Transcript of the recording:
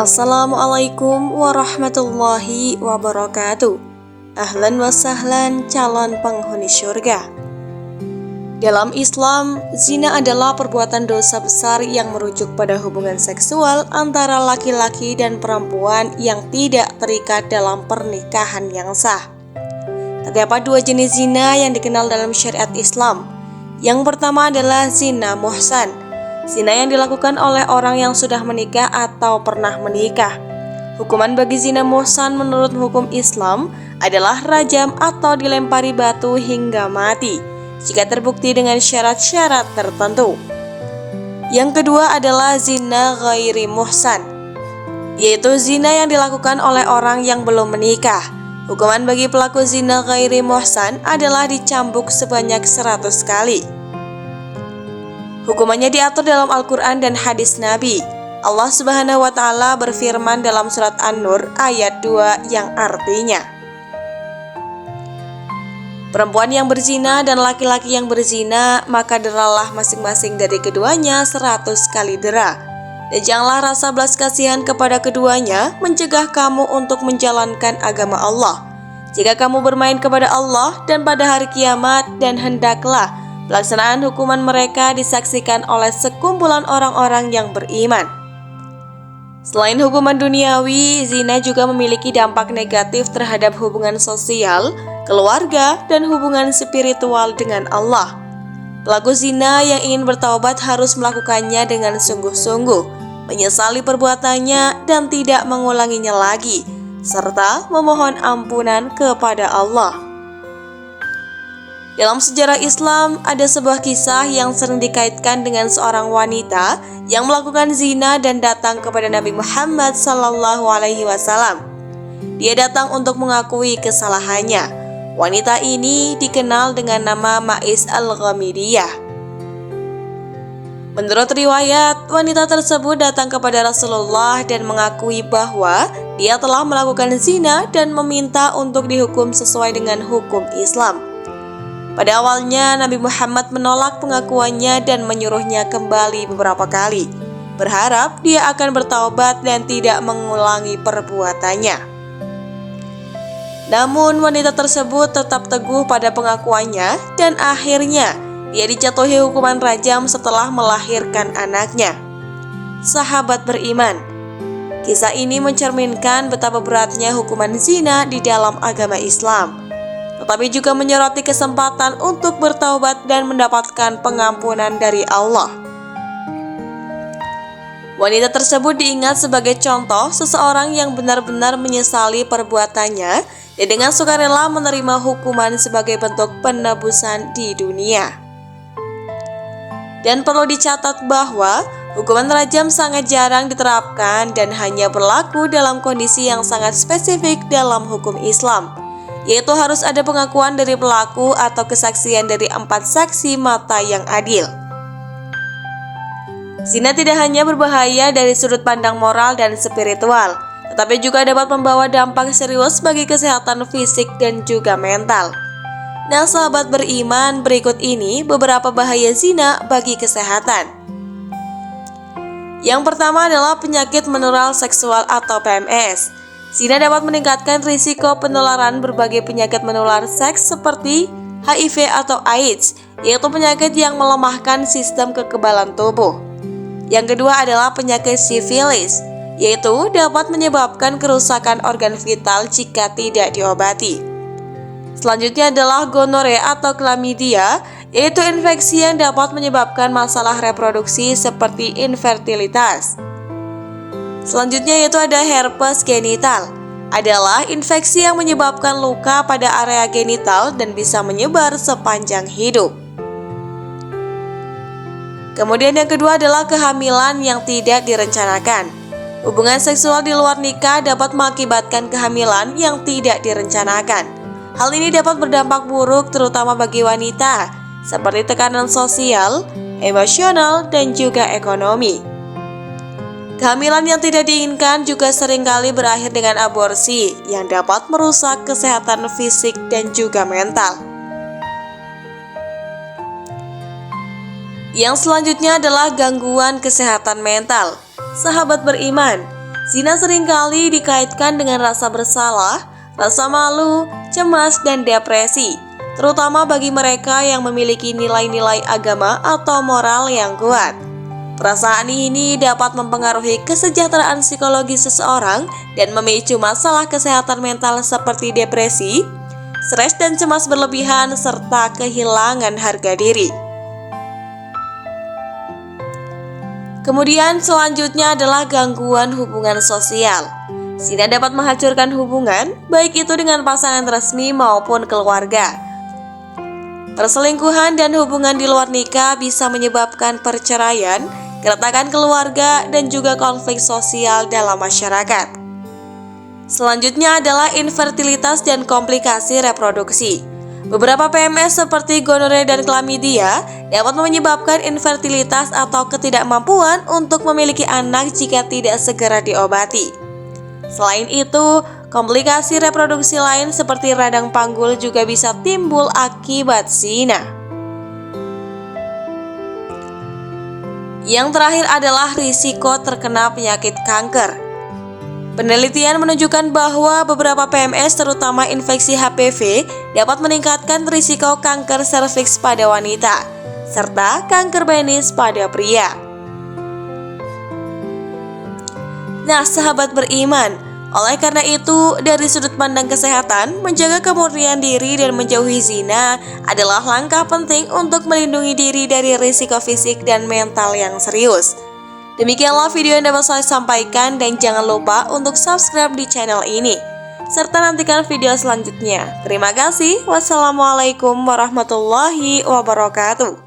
Assalamualaikum warahmatullahi wabarakatuh. Ahlan wa sahlan calon penghuni syurga. Dalam Islam, zina adalah perbuatan dosa besar yang merujuk pada hubungan seksual antara laki-laki dan perempuan yang tidak terikat dalam pernikahan yang sah. Terdapat dua jenis zina yang dikenal dalam syariat Islam. Yang pertama adalah zina muhsan, zina yang dilakukan oleh orang yang sudah menikah atau pernah menikah. Hukuman bagi zina muhsan menurut hukum Islam adalah rajam atau dilempari batu hingga mati jika terbukti dengan syarat-syarat tertentu. Yang kedua adalah zina ghairi muhsan, yaitu zina yang dilakukan oleh orang yang belum menikah. Hukuman bagi pelaku zina ghairi muhsan adalah dicambuk sebanyak 100 kali. Hukumannya diatur dalam Al-Quran dan hadis Nabi. Allah Subhanahu wa Ta'ala berfirman dalam surat An-Nur ayat 2 yang artinya, perempuan yang berzina dan laki-laki yang berzina, maka deralah masing-masing dari keduanya 100 kali dera. Dan janganlah rasa belas kasihan kepada keduanya mencegah kamu untuk menjalankan agama Allah. Jika kamu bermain kepada Allah dan pada hari kiamat, dan hendaklah pelaksanaan hukuman mereka disaksikan oleh sekumpulan orang-orang yang beriman. Selain hukuman duniawi, zina juga memiliki dampak negatif terhadap hubungan sosial, keluarga, dan hubungan spiritual dengan Allah. Pelaku zina yang ingin bertaubat harus melakukannya dengan sungguh-sungguh, menyesali perbuatannya dan tidak mengulanginya lagi, serta memohon ampunan kepada Allah. Dalam sejarah Islam, ada sebuah kisah yang sering dikaitkan dengan seorang wanita yang melakukan zina dan datang kepada Nabi Muhammad SAW. Dia datang untuk mengakui kesalahannya. Wanita ini dikenal dengan nama Ma'is al-Ghamidiyah. Menurut riwayat, wanita tersebut datang kepada Rasulullah dan mengakui bahwa dia telah melakukan zina dan meminta untuk dihukum sesuai dengan hukum Islam. Pada awalnya, Nabi Muhammad menolak pengakuannya dan menyuruhnya kembali beberapa kali, berharap dia akan bertaubat dan tidak mengulangi perbuatannya. Namun, wanita tersebut tetap teguh pada pengakuannya dan akhirnya dia dijatuhi hukuman rajam setelah melahirkan anaknya. Sahabat beriman, kisah ini mencerminkan betapa beratnya hukuman zina di dalam agama Islam, tetapi juga menyoroti kesempatan untuk bertaubat dan mendapatkan pengampunan dari Allah. Wanita tersebut diingat sebagai contoh seseorang yang benar-benar menyesali perbuatannya dan dengan sukarela menerima hukuman sebagai bentuk penebusan di dunia. Dan perlu dicatat bahwa hukuman rajam sangat jarang diterapkan dan hanya berlaku dalam kondisi yang sangat spesifik dalam hukum Islam, yaitu harus ada pengakuan dari pelaku atau kesaksian dari 4 saksi mata yang adil. Zina tidak hanya berbahaya dari sudut pandang moral dan spiritual, tetapi juga dapat membawa dampak serius bagi kesehatan fisik dan juga mental. Nah, sahabat beriman, berikut ini beberapa bahaya zina bagi kesehatan. Yang pertama adalah penyakit menular seksual atau PMS. Zina dapat meningkatkan risiko penularan berbagai penyakit menular seks seperti HIV atau AIDS, yaitu penyakit yang melemahkan sistem kekebalan tubuh. Yang kedua adalah penyakit sifilis, yaitu dapat menyebabkan kerusakan organ vital jika tidak diobati. Selanjutnya adalah gonorea atau chlamydia, yaitu infeksi yang dapat menyebabkan masalah reproduksi seperti infertilitas. Selanjutnya yaitu ada herpes genital, adalah infeksi yang menyebabkan luka pada area genital dan bisa menyebar sepanjang hidup. Kemudian yang kedua adalah kehamilan yang tidak direncanakan. Hubungan seksual di luar nikah dapat mengakibatkan kehamilan yang tidak direncanakan. Hal ini dapat berdampak buruk terutama bagi wanita, seperti tekanan sosial, emosional, dan juga ekonomi. Kehamilan yang tidak diinginkan juga seringkali berakhir dengan aborsi yang dapat merusak kesehatan fisik dan juga mental. Yang selanjutnya adalah gangguan kesehatan mental. Sahabat beriman, Zina seringkali dikaitkan dengan rasa bersalah, rasa malu, cemas, dan depresi, terutama bagi mereka yang memiliki nilai-nilai agama atau moral yang kuat. Perasaan ini dapat mempengaruhi kesejahteraan psikologi seseorang dan memicu masalah kesehatan mental seperti depresi, stres dan cemas berlebihan, serta kehilangan harga diri. Kemudian selanjutnya adalah gangguan hubungan sosial. Zina dapat menghancurkan hubungan, baik itu dengan pasangan resmi maupun keluarga. Perselingkuhan dan hubungan di luar nikah bisa menyebabkan perceraian, keretakan keluarga, dan juga konflik sosial dalam masyarakat. Selanjutnya adalah infertilitas dan komplikasi reproduksi. Beberapa PMS seperti gonorrea dan klamidia dapat menyebabkan infertilitas atau ketidakmampuan untuk memiliki anak jika tidak segera diobati. Selain itu, komplikasi reproduksi lain seperti radang panggul juga bisa timbul akibat zina. Yang terakhir adalah risiko terkena penyakit kanker. Penelitian menunjukkan bahwa beberapa PMS, terutama infeksi HPV, dapat meningkatkan risiko kanker serviks pada wanita, serta kanker penis pada pria. Nah, sahabat beriman, oleh karena itu, dari sudut pandang kesehatan, menjaga kemurnian diri dan menjauhi zina adalah langkah penting untuk melindungi diri dari risiko fisik dan mental yang serius. Demikianlah video yang dapat saya sampaikan dan jangan lupa untuk subscribe di channel ini. Serta nantikan video selanjutnya. Terima kasih. Wassalamualaikum warahmatullahi wabarakatuh.